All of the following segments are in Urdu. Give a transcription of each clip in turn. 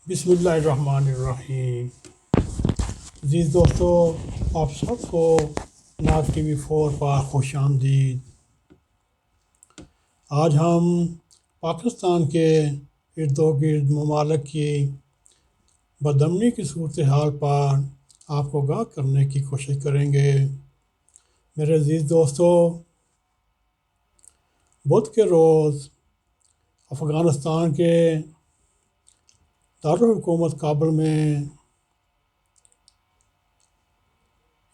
بسم اللہ الرحمن الرحیم۔ عزیز دوستو، آپ سب کو ناز ٹی وی 4 پر خوش آمدید۔ آج ہم پاکستان کے ارد و گرد ممالک کی بدامنی کی صورتحال پر آپ کو آگاہ کرنے کی کوشش کریں گے۔ میرے عزیز دوستو، بدھ کے روز افغانستان کے دارالحکومت کابل میں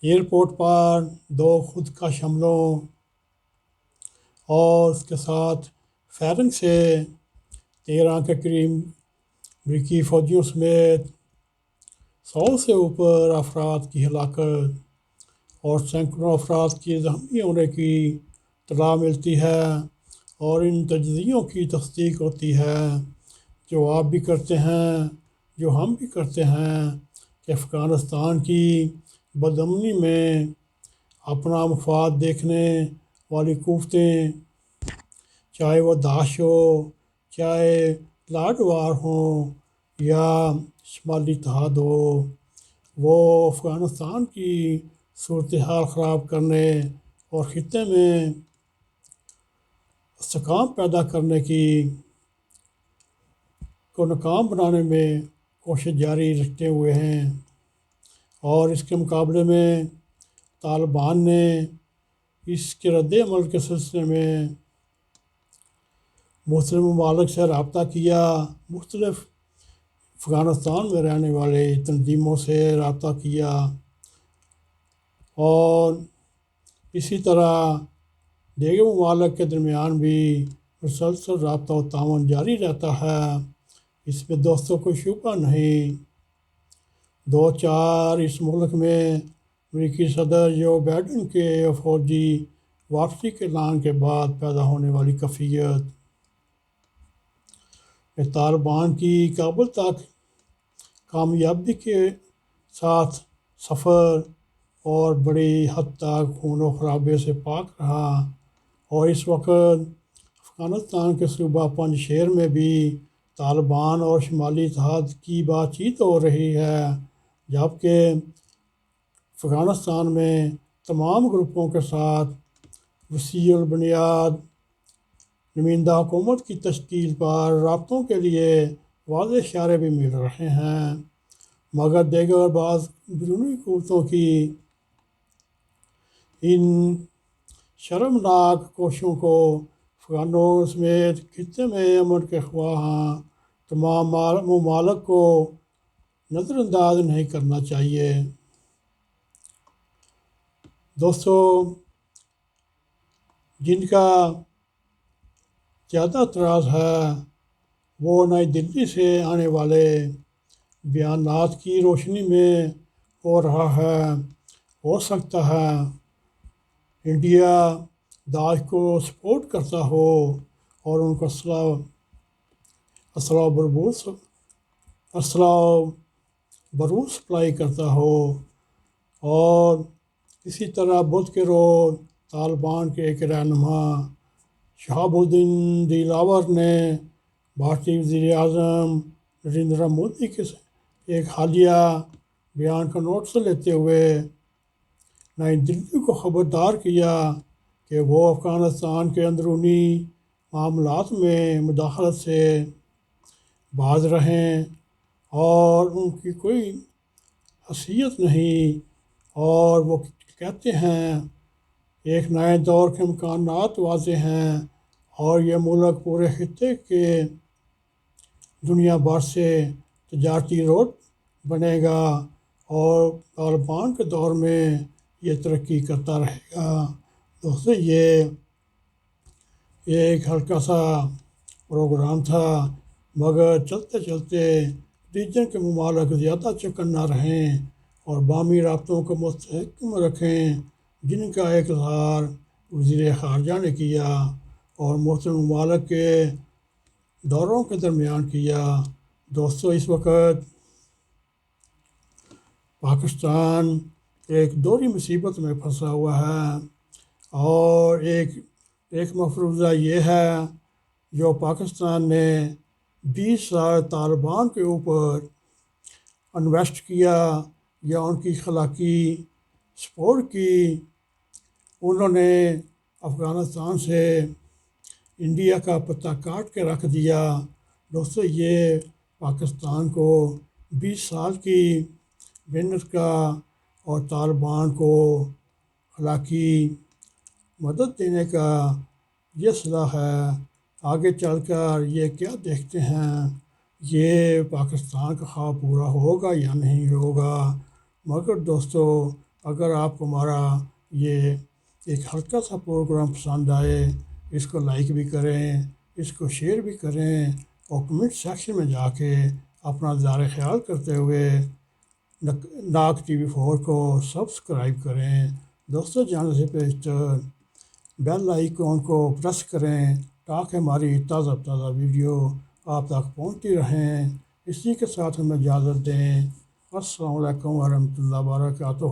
ایئرپورٹ پر دو خودکش حملوں اور اس کے ساتھ فائرنگ سے 13 کے قریب امریکی فوجیوں سمیت 100 سے اوپر افراد کی ہلاکت اور سینکڑوں افراد کی زخمی ہونے کی اطلاع ملتی ہے، اور ان تجزیوں کی تصدیق ہوتی ہے جو آپ بھی کرتے ہیں، جو ہم بھی کرتے ہیں، کہ افغانستان کی بدامنی میں اپنا مفاد دیکھنے والی قوتیں، چاہے وہ داعش ہو، چاہے لاڈ وار ہوں یا شمالی اتحاد ہو، وہ افغانستان کی صورتحال خراب کرنے اور خطے میں استحکام پیدا کرنے کو ناکام بنانے میں کوشش جاری رکھتے ہوئے ہیں۔ اور اس کے مقابلے میں طالبان نے اس کے رد عمل کے سلسلے میں مختلف ممالک سے رابطہ کیا، مختلف افغانستان میں رہنے والے تنظیموں سے رابطہ کیا، اور اسی طرح دیگر ممالک کے درمیان بھی مسلسل رابطہ و تعاون جاری رہتا ہے۔ اس میں دوستوں کو شبہ نہیں۔ 2004 اس ملک میں امریکی صدر جو بائیڈن کے فوجی واپسی کے اعلان کے بعد پیدا ہونے والی کیفیت میں طالبان کی کابل تک کامیابی کے ساتھ سفر اور بڑی حد تک خون و خرابے سے پاک رہا، اور اس وقت افغانستان کے صوبہ پنج شیر میں بھی طالبان اور شمالی اتحاد کی بات چیت ہو رہی ہے، جبکہ افغانستان میں تمام گروپوں کے ساتھ وسیع البنیاد نمائندہ حکومت کی تشکیل پر رابطوں کے لیے واضح اشارے بھی مل رہے ہیں، مگر دیگر بعض بیرونی قوتوں کی ان شرمناک کوششوں کو افغانوں سمیت خطے میں امن کے خواہاں تمام ممالک کو نظر انداز نہیں کرنا چاہیے۔ دوستو، جن کا زیادہ اعتراض ہے وہ نئی دلی سے آنے والے بیانات کی روشنی میں ہو رہا ہے۔ ہو سکتا ہے انڈیا داعش کو سپورٹ کرتا ہو اور ان کو اسلحہ بارود سپلائی کرتا ہو، اور اسی طرح بدھ کے روز طالبان کے ایک رہنما شہاب الدین دلاور نے بھارتی وزیر اعظم نریندر مودی کے ایک حالیہ بیان کا نوٹس لیتے ہوئے نئی دلی کو خبردار کیا کہ وہ افغانستان کے اندرونی معاملات میں مداخلت سے باز رہیں، اور ان کی کوئی حیثیت نہیں، اور وہ کہتے ہیں ایک نئے دور کے امکانات واضح ہیں، اور یہ ملک پورے خطے کے دنیا بھر سے تجارتی روٹ بنے گا، اور طالبان کے دور میں یہ ترقی کرتا رہے گا۔ دوستو، یہ ایک ہلکا سا پروگرام تھا، مگر چلتے چلتے ریجن کے ممالک زیادہ چوکنا رہیں اور باہمی رابطوں کو مستحکم رکھیں، جن کا ایک اظہار وزیر خارجہ نے کیا اور مختلف ممالک کے دوروں کے درمیان کیا۔ دوستو، اس وقت پاکستان ایک دوہری مصیبت میں پھنسا ہوا ہے، اور ایک مفروضہ یہ ہے جو پاکستان نے 20 سال طالبان کے اوپر انویسٹ کیا یا ان کی اخلاقی سپورٹ کی، انہوں نے افغانستان سے انڈیا کا پتہ کاٹ کے رکھ دیا۔ دوستو یہ پاکستان کو 20 سال کی محنت کا اور طالبان کو اخلاقی مدد دینے کا یہ صلاح ہے۔ آگے چل کر یہ کیا دیکھتے ہیں، یہ پاکستان کا خواب پورا ہوگا یا نہیں ہوگا۔ مگر دوستو اگر آپ کو ہمارا یہ ایک ہلکا سا پروگرام پسند آئے، اس کو لائک بھی کریں، اس کو شیئر بھی کریں، اور کمنٹ سیکشن میں جا کے اپنا اظہار خیال کرتے ہوئے ناگ ٹی وی 4 کو سبسکرائب کریں۔ دوستو جانے سے پیشتر بیل آئیکن کو پریس کریں تاکہ ہماری تازہ ویڈیو آپ تک پہنچتی رہیں۔ اسی کے ساتھ ہمیں اجازت دیں۔ السلام علیکم ورحمۃ اللہ وبرکاتہ۔